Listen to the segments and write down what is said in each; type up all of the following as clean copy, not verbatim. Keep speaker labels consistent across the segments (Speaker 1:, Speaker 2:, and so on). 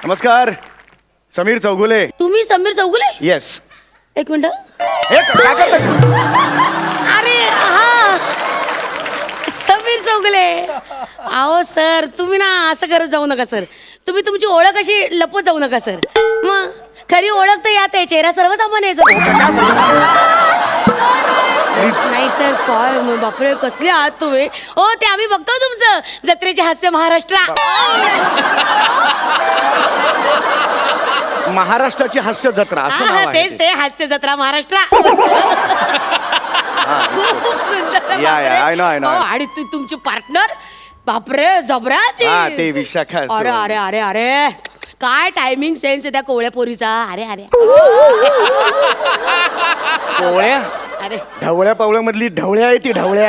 Speaker 1: नमस्कार, समीर चौगुले.
Speaker 2: तुम्ही समीर चौगुले?
Speaker 1: येस.
Speaker 2: एक मिनिट.
Speaker 1: हे काय करता तुम्ही?
Speaker 2: अरे हा, समीर चौगुले. अहो सर, तुम्ही ना असं करत जाऊ नका सर. तुम्ही तुमची ओळख अशी लपवत जाऊ नका सर. मग खरी ओळख तर यात आहे, चेहरा सर्वसामान्य आहे सर. नाही सर, काय बापरे, कसले आहात तुम्ही. हो, ते आम्ही बघतो तुमचं जत्रेचे हास्य महाराष्ट्र.
Speaker 1: महाराष्ट्राची हास्य जत्रा असं नाव आहे
Speaker 2: तेच
Speaker 1: ते.
Speaker 2: ते हास्य जत्रा महाराष्ट्र. खूप सुंदर.
Speaker 1: या, या, I know, I know.
Speaker 2: हो, आणि तुमची पार्टनर बापरे जबरा
Speaker 1: हा, ते विशाखा.
Speaker 2: अरे अरे अरे अरे, काय टायमिंग सेन्स आहे त्या कोवळ्या पोरीचा. अरे अरे
Speaker 1: कोवळ्या
Speaker 2: अरे,
Speaker 1: ढवळ्या पावळ्या मधली ढवळ्या आहे ती. ढवळ्या.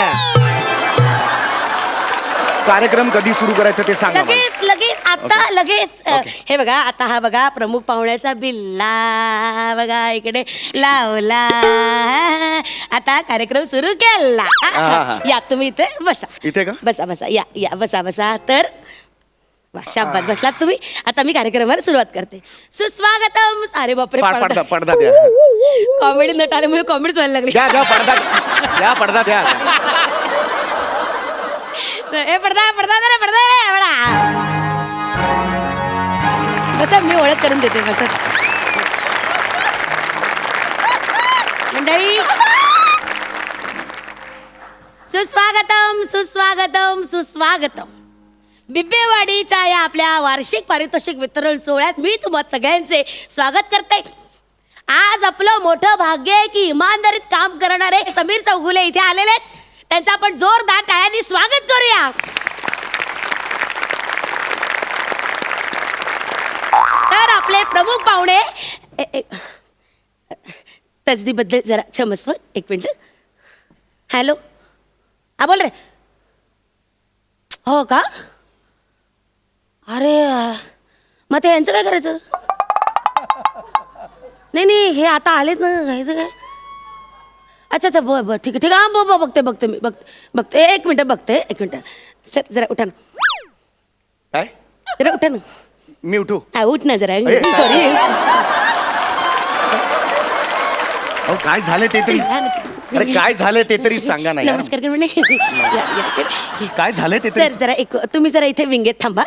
Speaker 1: कार्यक्रम कधी सुरू करायचा ते सांगा मला.
Speaker 2: लगेच लगेच आता लगेच. हे बघा, आता हा बघा प्रमुख पाहुण्याचा बिल्ला बघा इकडे लावला. आता कार्यक्रम सुरू केला. या तुम्ही इथे बसा.
Speaker 1: इथे का?
Speaker 2: बसा बसा, या या बसा बसा. तर वा, शाबास, बसलात तुम्ही. आता मी कार्यक्रमाला सुरुवात करते. सुस्वागतम. अरे बापरे,
Speaker 1: पडदा पडदा द्या.
Speaker 2: कॉमेडी नट आल्यामुळे कॉमेडीच व्हायला लागली.
Speaker 1: द्या द्या पडदा द्या. पडदा द्या.
Speaker 2: ए पडदा पडदा दे रे, पडदा रे बडा. बसा, मी ओळख करून देते. बसा मंडळी. सुस्वागतम सुस्वागतम सुस्वागतम. बिब्बेवाडीच्या या आपल्या वार्षिक पारितोषिक वितरण सोहळ्यात मी तुम्हा सगळ्यांचे स्वागत करते. आज आपलं मोठं भाग्य आहे की इमानदारीत काम करणारे समीर चौगुले इथे आलेले आहेत. त्यांचं आपण जोरदार टाळ्यांनी स्वागत करूया. तर आपले प्रमुख पाहुणे, तसदीबद्दल जरा क्षमस्व. एक मिनिट. हॅलो, हा बोल रे. हो का? अरे मग ते यांचं काय करायचं? नाही नाही, हे आता आलेत ना, घ्यायचं काय? अच्छा अच्छा, बर बर, ठीक आहे ठीक आहे. हा बघते बघते मी बघते. एक मिनटं बघते. एक मिनटं. सर जरा उठा ना.
Speaker 1: काय?
Speaker 2: जरा उठा ना.
Speaker 1: मी उठू?
Speaker 2: हा, उठ ना जरा. सॉरी.
Speaker 1: काय झालं ते तरी? अरे काय झालं ते तरी सांगा ना.
Speaker 2: नमस्कार
Speaker 1: काय झालं ते
Speaker 2: सर.
Speaker 1: तरी?
Speaker 2: जरा एक तुम्ही जरा इथे विंगेत थांबा.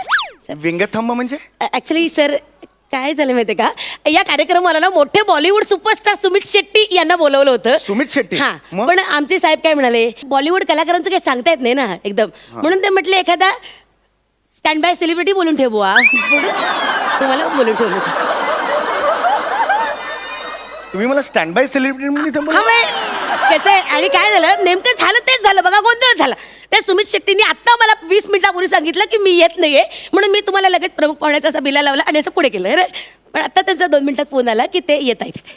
Speaker 1: विंगत थांबा म्हणजे?
Speaker 2: ऍक्च्युली सर, काय झालं माहितीये का, या कार्यक्रमाला ना मोठे बॉलिवूड सुपरस्टार सुमित शेट्टी यांना बोलवलं होतं.
Speaker 1: सुमित शेट्टी?
Speaker 2: हा,
Speaker 1: मग?
Speaker 2: पण आमचे साहेब काय म्हणाले, बॉलिवूड कलाकारांचं काही सांगता येत नाही ना एकदम. म्हणून ते म्हटले एखादा स्टँड बाय सेलिब्रिटी बोलून ठेव बुवा. तुम्हाला बोलून ठेवलं.
Speaker 1: तुम्ही मला स्टँड बाय सेलिब्रिटी म्हणून
Speaker 2: कसं आहे, आणि काय झालं नेमकं झालं तेच झालं बघा, गोंधळ झाला. त्या सुमित शेट्टींनी आता मला 20 मिनिटापूर्वी सांगितलं की मी येत नाहीये, म्हणून मी तुम्हाला लगेच प्रमुख पाहुण्याचा असा बिला लावला आणि असं पुढे केलं. अरे पण आता त्यांचा 2 मिनिटात फोन आला की ते येत आहेत तिथे.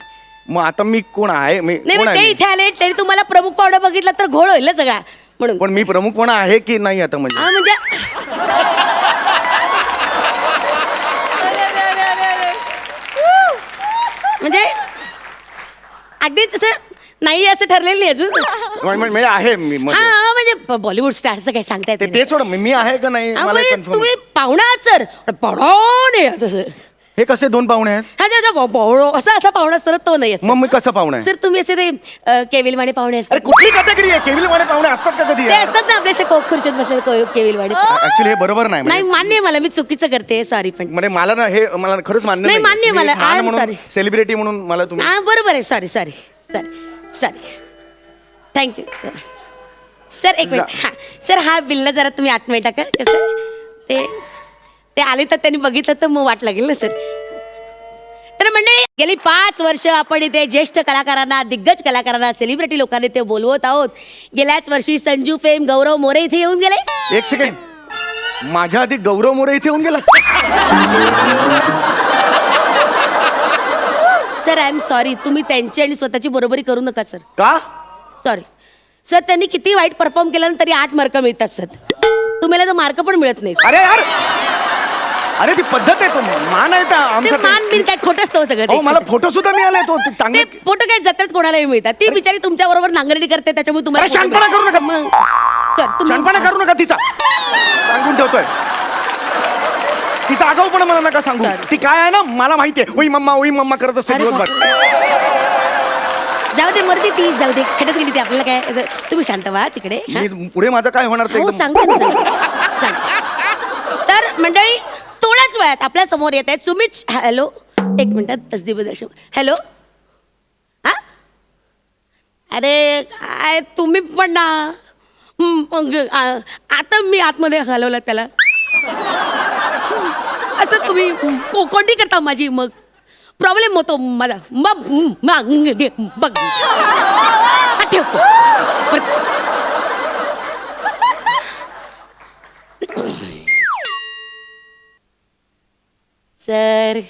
Speaker 1: मग आता मी कोण आहे?
Speaker 2: नाही, ते इथे आले, त्यांनी तुम्हाला प्रमुख पाहुणा बघितला तर घोळ होईल ना सगळा, म्हणून.
Speaker 1: पण मी प्रमुख कोण आहे की नाही आता? म्हणजे
Speaker 2: म्हणजे अगदीच असं नाही असं ठरलेलं नाही अजून.
Speaker 1: म्हणजे आहे मी.
Speaker 2: हा, म्हणजे बॉलिवूड स्टारचं काही सांगता येत
Speaker 1: ते सोड, मी आहे का नाही मला कन्फर्म.
Speaker 2: तुम्ही पाहुणा आहात सर, पाहुणे तसं.
Speaker 1: हे कसे 2 पाहुणे आहेत?
Speaker 2: हा, पाहुणो असा पाहुणा सर तो नाही.
Speaker 1: मग मी कसं पाहुणा आहे?
Speaker 2: सर तुम्ही असे ते केविलवाणे पाहुणे असतात.
Speaker 1: अरे कुठली कॅटेगरी आहे? केविलवाणे पाहुणे असतात का कधी?
Speaker 2: ते असतात ना आपले असे खुर्चीत बसले केविलवाणे.
Speaker 1: ऍक्च्युली हे बरोबर नाही.
Speaker 2: नाही, मान्य आहे मला, मी चुकीचं करते, सॉरी. पण
Speaker 1: म्हणजे मला ना हे मला खरंच मान्य
Speaker 2: नाही, मान्य आहे मला. I am sorry.
Speaker 1: सेलिब्रिटी म्हणून मला तुम्ही.
Speaker 2: हा, बरोबर आहे. Sorry sorry sorry sorry. Thank you sir. Sir एक मिनिट. हा सर, हा बिल्ला जरा तुम्ही 8 मिनिट टाका. कसं ते आले तर त्यांनी बघितलं तर मग वाट लागेल ना सर. तर मंडळी, गेली 5 वर्ष आपण इथे ज्येष्ठ कलाकारांना, दिग्गज कलाकारांना, सेलिब्रिटी लोकांना इथे बोलवत आहोत. गेल्याच वर्षी संजू फेम, गौरव मोरे इथे येऊन गेले.
Speaker 1: एक सेकंड, माझ्या आधी गौरव मोरे इथे येऊन गेला?
Speaker 2: सर आय एम सॉरी, तुम्ही त्यांची आणि स्वतःची बरोबरी करू नका सर.
Speaker 1: का?
Speaker 2: सॉरी सर, त्यांनी किती वाईट परफॉर्म केलं तरी 8 मार्क मिळतात सर. तुम्हाला तर मार्क पण मिळत नाही.
Speaker 1: अरे यार, अरे ती पद्धत आहे. तो मान आहे का आमचा?
Speaker 2: मान बिन काय खोटं असतं सगळं.
Speaker 1: हो, मला फोटो सुद्धा मिळाले. तो चांगले
Speaker 2: फोटो काय जत्रेत कोणालाही मिळतात. ती बिचारी तुमच्या बरोबर नांगरणी करते, त्याच्यामुळे तुम्हाला
Speaker 1: शानपणा करू नका.
Speaker 2: मग सर,
Speaker 1: शानपणा करू नका तिचा, सांगून ठेवतोय. तिचा आगाऊ पण मला नका सांगू.
Speaker 2: Sorry.
Speaker 1: ती काय आहे ना मला माहितीये. ओई मम्मा करत असते
Speaker 2: अरे
Speaker 1: दिवसभर.
Speaker 2: जाऊ दे मरती ती, जाऊ दे, खेळत गेली ती, आपल्याला काय. तुम्ही शांत व्हा तिकडे. हा?
Speaker 1: मी पुढे माझं काय होणार ते
Speaker 2: हो
Speaker 1: एकदम-
Speaker 2: सांगते ना, सांगते. तर मंडळी थोड्याच वेळात आपल्या समोर येत आहेत सुमित. हॅलो, एक मिनिटात तसदीप दर्शन. हॅलो, हा, अरे काय तुम्ही पण ना. मग आता मी आतमध्ये घालवलं त्याला. असं तुम्ही कोणती करता माझी मग प्रॉब्लेम होतो माझा. बघ ठेव. सर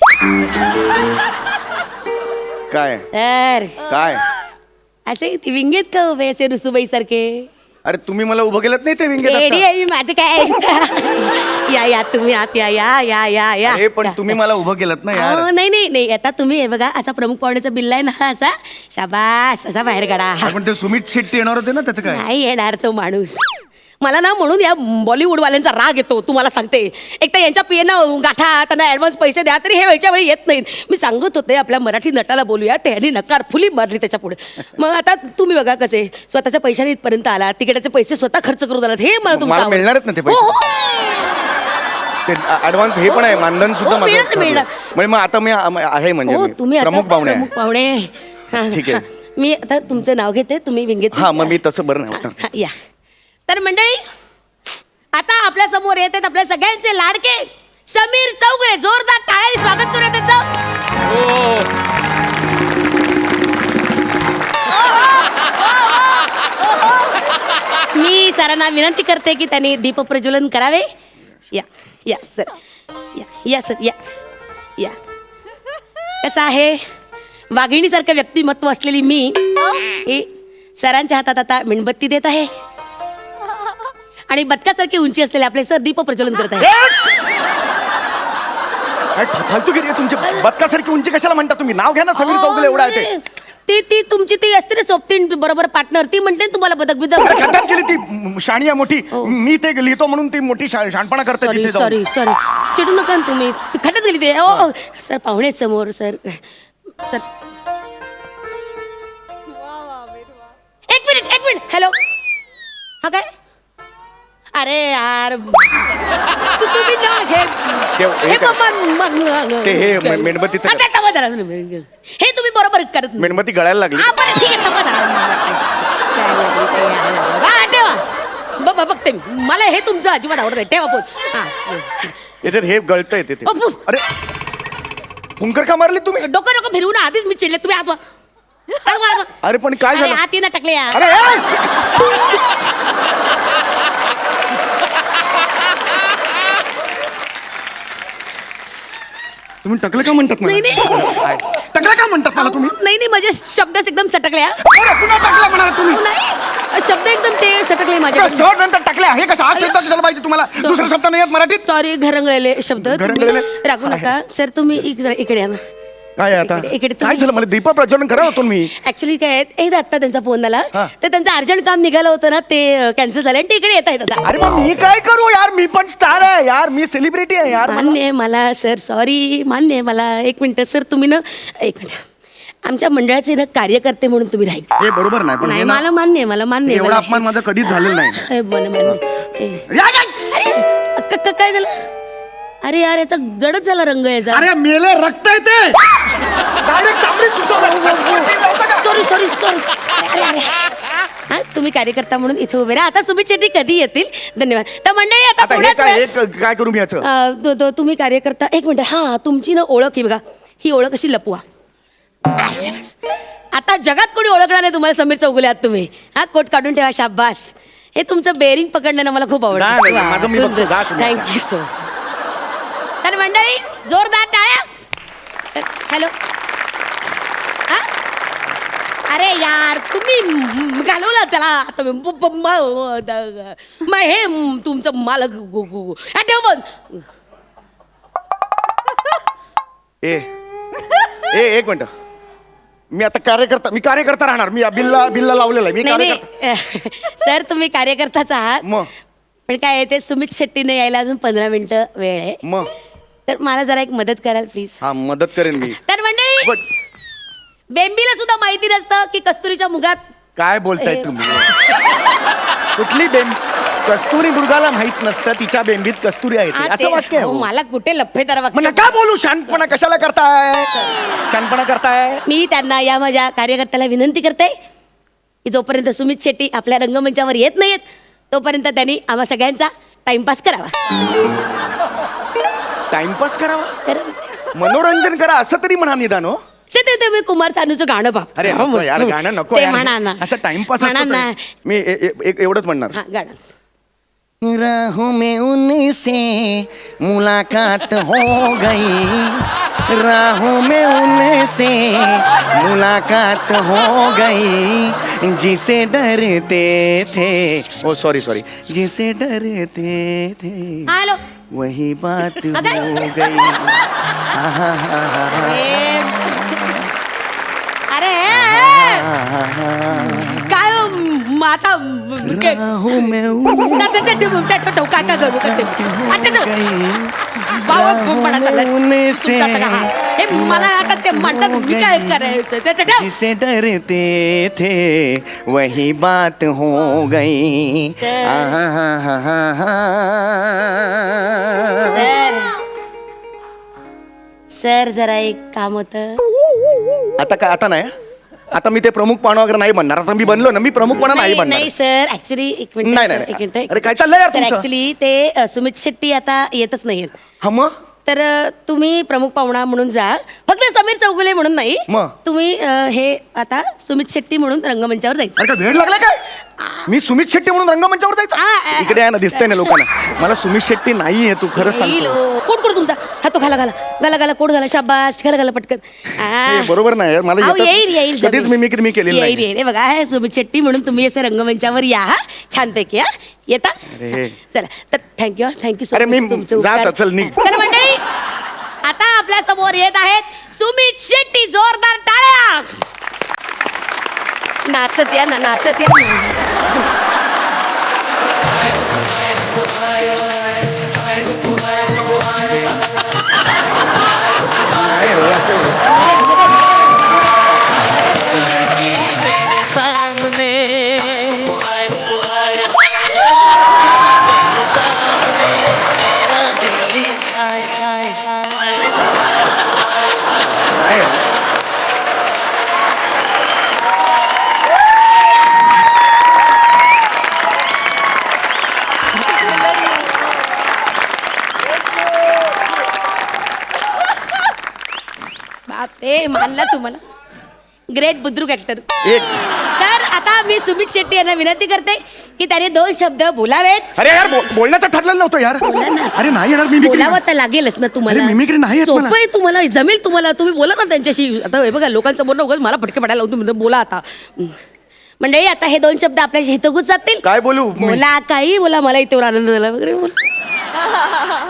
Speaker 1: काय
Speaker 2: सर
Speaker 1: काय
Speaker 2: असे ती विंगेत का उभे असे रुसूबाई सारखे.
Speaker 1: अरे तुम्ही मला उभं केलं नाही ते
Speaker 2: रेडी
Speaker 1: विंगेत.
Speaker 2: आहे मी, माझं काय आहे. या तुम्ही आत या.
Speaker 1: हे पण तुम्ही मला उभं केलं ना यार.
Speaker 2: नाही आता तुम्ही हे बघा, असा प्रमुख पाहुण्याचा बिल्ला आहे ना, असा शाबास असा बाहेर काढा.
Speaker 1: पण ते सुमित शेट्टी येणार होते ना त्याचं काय.
Speaker 2: नाही येणार तो माणूस. मला ना म्हणून या बॉलिवूडवाल्यांचा राग येतो, तुम्हाला सांगते. एक तर यांच्या पियेना गाठा, त्यांना ऍडव्हान्स पैसे द्या, तरी हे वेळच्या वेळी येत नाहीत. मी सांगत होते आपल्या मराठी नटाला बोलूया, त्यांनी नकार फुली मारली त्याच्या पुढे. मग आता तुम्ही बघा कसे स्वतःच्या पैशाने इथपर्यंत आला, तिकीटाचे पैसे स्वतः खर्च करून आलात. हे मला तुमचं
Speaker 1: मिळणार आहेत ना ते
Speaker 2: हो, हो.
Speaker 1: ते ऍडव्हान्स हे पण आहे, मानधन सुद्धा
Speaker 2: हो,
Speaker 1: माझं
Speaker 2: मिळणार,
Speaker 1: ठरलंय.
Speaker 2: मिळणार.
Speaker 1: म्हणजे मग आता मी आहे म्हणजे
Speaker 2: हो
Speaker 1: मी
Speaker 2: तुम्ही आता
Speaker 1: प्रमुख पाहुणे
Speaker 2: प्रमुख
Speaker 1: आहे.
Speaker 2: पाहुणे. हा,
Speaker 1: ठीक आहे.
Speaker 2: हा. मी आता तुमचं नाव घेते, तुम्ही विंगेत.
Speaker 1: हा मग मी तसं बरं नाही वाटणार.
Speaker 2: हा, या. तर मंडळी आता आपल्या समोर येत आहेत आपल्या सगळ्यांचे लाडके समीर चौगुले. जोरदार टाळ्यांनी स्वागत करूया त्यांचं. मी सरांना विनंती करते की त्यांनी दीप प्रज्वलन करावे. या सर, या सर, या. कसं आहे, वाघिणीसारखं व्यक्तिमत्व असलेली मी हे सरांच्या हातात आता मेणबत्ती देत आहे आणि बदकासारखी उंची असलेले आपले सर दीप प्रज्वलन करत आहे.
Speaker 1: काय फालतूगिरी आहे तुमची. बदकासारखी उंची कशाला म्हणता तुम्ही. नाव घ्या ना समीर चौगुले एवढा आहे ते.
Speaker 2: ती तुमची ती असते ना सोबतीन बरोबर पार्टनर, ती म्हणते ना तुम्हाला बदक बिदक.
Speaker 1: खड्ड्यात गेली ती शाणी आहे मोठी. मी ते लिहितो म्हणून ती मोठी शहाणपणा करते तिथे जाऊन.
Speaker 2: सॉरी चिडू नका ना तुम्ही. ती खड्ड्यात गेली ते. ओ सर पाहुणे आहेत समोर. सर एक मिनिट. हॅलो, हा काय. अरे यार तुम्ही ना
Speaker 1: हे मेणबत्तीचं
Speaker 2: हे तुम्ही बरोबर करत नाही.
Speaker 1: मेणबत्ती गळायला लागली.
Speaker 2: हा, बरं, ठीक आहे, थांबा जरा. हा, बघते मी. मला हे तुमचं अजिबात आवडत आहे. ठेवा फोन. हा.
Speaker 1: याच्यात हे गळतंय ते.
Speaker 2: अप्पू.
Speaker 1: अरे फुंकर का मारली तुम्ही.
Speaker 2: डोकं फिरवून आधीच मी चिडले. तुम्ही आतवा.
Speaker 1: अरे पण काय झालं.
Speaker 2: आत ना टाकले यार.
Speaker 1: अरे तुम्ही टकलं का म्हणतात मला.
Speaker 2: नाही.
Speaker 1: टकलं का म्हणतात मला तुम्ही.
Speaker 2: नाही माझे शब्द एकदम सटकले.
Speaker 1: पुन्हा टाकला म्हणाला तुम्ही.
Speaker 2: नाही शब्द एकदम ते सटकले माझे.
Speaker 1: सर नंतर टाकल्या. हे कसं आज शब्द कशाला पाहिजे तुम्हाला. दुसरा शब्द नाही येत मराठीत.
Speaker 2: सॉरी, घरंगळले शब्द.
Speaker 1: घरंगळले?
Speaker 2: तुम्ही रागू नका सर. तुम्ही इकडे या ना.
Speaker 1: काय आता
Speaker 2: इकडे
Speaker 1: काय झालं. मला दीप प्रज्वलन करा होतो मी.
Speaker 2: ऍक्च्युली काय आहे, एकदा आता त्यांचा फोन आला.
Speaker 1: हा.
Speaker 2: तर त्यांचं अर्जंट काम निघालं होतं ना, ते कॅन्सल झालं आणि ते इकडे येत आहेत आता.
Speaker 1: अरे मग मी काय करू यार. मी पण स्टार आहे यार. मी सेलिब्रिटी आहे यार.
Speaker 2: मान्य आहे मला सर. सॉरी, मान्य आहे मला. एक मिनिट सर. तुम्ही ना एक मिनिट. आमच्या मंडळाचे ना कार्यकर्ते म्हणून तुम्ही राहील.
Speaker 1: हे बरोबर नाही पण
Speaker 2: नाही
Speaker 1: हे ना-
Speaker 2: मला मान्य आहे. मला मान्य आहे.
Speaker 1: एवढा अपमान माझा कधीच झालेला नाही.
Speaker 2: हे बरं, मान्य.
Speaker 1: या, या.
Speaker 2: काय झालं. अरे यार याचा गडच झाला रंग याचा.
Speaker 1: अरे मेले रक्त येते. डायरेक्ट चामडी सुसावलं.
Speaker 2: सॉरी. हा, तुम्ही कार्यकर्ता म्हणून इथे उभे राहा. आता सुमित शेट्टी कधी येतील. धन्यवाद. तर मंडळी आता
Speaker 1: आता हे
Speaker 2: थोड्याच
Speaker 1: काय
Speaker 2: वेळात-
Speaker 1: हे काय करू मी याचं.
Speaker 2: तुम्ही कार्यकर्ता. एक मिनिट. हा, तुमची ना ओळख ही बघा. ही ओळख अशी लपवा. आता जगात कोणी ओळखणार नाही तुम्हाला समीर चौगुले आहात तुम्ही. हा, कोट काढून ठेवा. शाबास. हे तुमचं बेरिंग पकडणं ना मला खूप
Speaker 1: जा ना, माझं मी बघतो. जा
Speaker 2: आवडतं.
Speaker 1: तुम्ही.
Speaker 2: Thank you so. तर मंडळी जोरदार टाळ्या. हॅलो. अरे यार तुम्ही घालवला त्याला. आता मग हे तुमचं मालक ठेव.
Speaker 1: एक मिनिट. मी आता कार्यकर्ता राहणार. मी बिल्ला लावलेला आहे. मी
Speaker 2: नाही
Speaker 1: कार्यकर्ता.
Speaker 2: सर तुम्ही कार्यकर्ताच आहात.
Speaker 1: मग
Speaker 2: पण काय आहे ते सुमित शेट्टीने यायला अजून 15 मिनिटं वेळ आहे.
Speaker 1: मग
Speaker 2: तर मला जरा एक मदत कराल प्लीज.
Speaker 1: हा मदत करेन मी.
Speaker 2: तर मंडळी
Speaker 1: बट
Speaker 2: बेंबीला सुद्धा माहिती नसतं की कस्तुरीच्या मुगात
Speaker 1: काय बोलताय
Speaker 2: हे-
Speaker 1: तुम्ही? कुठली कस्तुरी मृगाला माहित नसतं तिच्या बेंबीत कस्तुरी आहे ते. असं वाक्य आहे
Speaker 2: हो,
Speaker 1: हो.
Speaker 2: मला कुठे लफेदार
Speaker 1: मग
Speaker 2: वाक्य
Speaker 1: नका बोलू. शांतपणा कशाला करताय? शांतपणा करताय.
Speaker 2: मी त्यांना या माझ्या कार्यकर्त्याला विनंती करते की जोपर्यंत सुमित शेट्टी आपल्या रंगमंचावर येत नाहीत तोपर्यंत त्यांनी आम्हा सगळ्यांचा टाइमपास करावा.
Speaker 1: टाइमपास करावा,
Speaker 2: तर-
Speaker 1: मनोरंजन करा असं तरी म्हणा निदान हो.
Speaker 2: ते तुम्ही कुमार सानूचं गाणं बाप
Speaker 1: अरे नको यार, गाणं नको
Speaker 2: ते
Speaker 1: यार.
Speaker 2: म्हणा ना.
Speaker 1: असं टाइमपास
Speaker 2: म्हणा
Speaker 1: असतो
Speaker 2: ना.
Speaker 1: तरी. मी एवढंच म्हणणार.
Speaker 2: हा गाणं.
Speaker 1: राहों में उनसे मुलाकात हो गई, राहों में उनसे मुलाकात हो गई, जिसे डरते थे, ओ सॉरी जिसे डरते थे
Speaker 2: हॅलो
Speaker 1: वही बात
Speaker 2: अगं.
Speaker 1: हो गई.
Speaker 2: अरे काय हो, माता
Speaker 1: राहों में
Speaker 2: मला आता ते म्हणतात मी काय करायचं त्याच्या
Speaker 1: जिसे डरते थे वही बात हो गई.
Speaker 2: सर. सर जरा एक काम होतं.
Speaker 1: आता काय? आता नाही. आता मी ते प्रमुख पाहुणा वगैरे नाही बनणार. आता मी बनलो ना, मी प्रमुखपणा नाही बनणार.
Speaker 2: नाही सर ऍक्च्युली एक मिनिट
Speaker 1: नाही, नाही,
Speaker 2: एक
Speaker 1: नाही.
Speaker 2: मिनिट
Speaker 1: अरे काय चाललंय यार तुमचं?
Speaker 2: ऍक्च्युली ते सुमित शेट्टी आता येतच नाहीत.
Speaker 1: हा मग
Speaker 2: तर तुम्ही प्रमुख पाहुणा म्हणून जा. फक्त समीर चौगुले म्हणून नाही.
Speaker 1: मग?
Speaker 2: तुम्ही हे आता सुमित शेट्टी म्हणून रंगमंचावर जायचं.
Speaker 1: अरे काय वेळ लागला काय? मी सुमित शेट्टी म्हणून रंगमंचावर जायचं? इकडे आहे ना, दिसतंय ना लोकांना. मला सुमित शेट्टी नाहीये, तू खरंच
Speaker 2: येईल
Speaker 1: सांगतो.
Speaker 2: हो. कोण कोण तुमचा हा तो घाला घाला घाला घाला कोण घाला शाबाश घाला घाला पटकन.
Speaker 1: हे बरोबर नाही यार, मला
Speaker 2: अहो,
Speaker 1: येतच-
Speaker 2: येईल येईल
Speaker 1: कधीच
Speaker 2: जमेल.
Speaker 1: मिमिक्री मी केलेली
Speaker 2: येईल
Speaker 1: नाही.
Speaker 2: येईल. हे बघा हे सुमित शेट्टी म्हणून तुम्ही असे रंगमंचावर या हा छानपैकी हा येता.
Speaker 1: अरे.
Speaker 2: चला तर थँक्यू थँक्यू सो
Speaker 1: अरे, मी
Speaker 2: मच तुमचं
Speaker 1: जात
Speaker 2: उपकार.
Speaker 1: चल, निघ.
Speaker 2: तर मंडळी आता आपल्या समोर येत आहेत सुमित शेट्टी. जोरदार टाळ्या. नाचत या ना नाचत या ना. बापरे मानला तुम्हाला. Great Budruk actor.
Speaker 1: एक
Speaker 2: तर आता मी सुमित शेट्टी यांना विनंती करते की त्याने 2 शब्द बोलावेत.
Speaker 1: अरे यार, बोलण्याचं ठरलेलं नव्हतं यार.
Speaker 2: बोला ना.
Speaker 1: अरे नाही येणार मी
Speaker 2: बोलावं तर लागेलच ना तुम्हाला.
Speaker 1: अरे, मिमिक्री नाही येत मला.
Speaker 2: सोपं आहे तुम्हाला जमेल तुम्हाला. तुम्ही बोला ना त्यांच्याशी. आता हे बघा लोकांसमोर उगाच मला फटके पडायला लावून तुम्ही बोला आता. मंडळी आता हे 2 शब्द आपल्याशी हितगुज जातील.
Speaker 1: काय बोलू मी?
Speaker 2: बोला काही बोला. मला इथे आनंद झाला वगैरे बोला.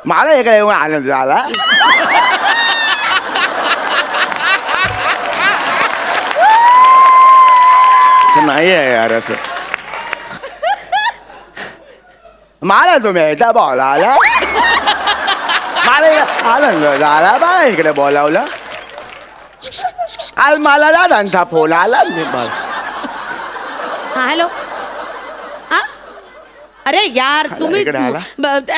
Speaker 1: मला एक आनंद झाला. असं नाही आहे यार असं. मला तुम्ही याचा बोलावला. मला आनंद झाला बा इकडे बोलावलं. आज मला दादांचा फोन आला.
Speaker 2: हा हॅलो हा अरे यार तुम्ही
Speaker 1: इकडे आला?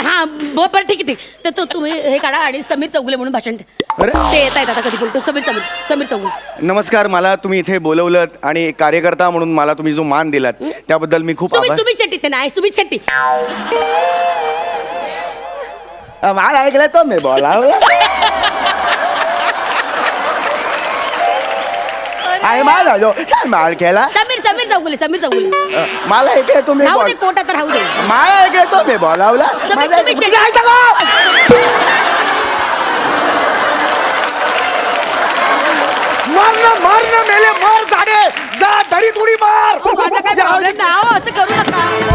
Speaker 2: हा बरं ठीक आहे ठीक. तर तुम्ही हे काढा आणि समीर चौगुले म्हणून भाषण द्या.
Speaker 1: अरे.
Speaker 2: ते येत आहेत आता कधी बोलतो. समीर चौगुले.
Speaker 1: नमस्कार. मला तुम्ही इथे बोलवलं आणि कार्यकर्ता म्हणून मला तुम्ही जो मान दिलात त्याबद्दल मी खूप आभार.
Speaker 2: सुमित शेट्टी ते नाही सुमित शेट्टी.
Speaker 1: मला ऐकलं तो मी बोलावलं. आहे मला जो माल केला.
Speaker 2: समीर चौगुले.
Speaker 1: मला ऐकलं तुम्ही
Speaker 2: राहू दे कोटा तर राहू दे.
Speaker 1: मला ऐकलं तो मी बोलावला.
Speaker 2: सुमित
Speaker 1: माझं-
Speaker 2: शेट्टी.
Speaker 1: जायचं का? मार मेले मार झाडे जा दरी तुडी मार.
Speaker 2: माझा काय प्रॉब्लेम नाही. असं करू नका.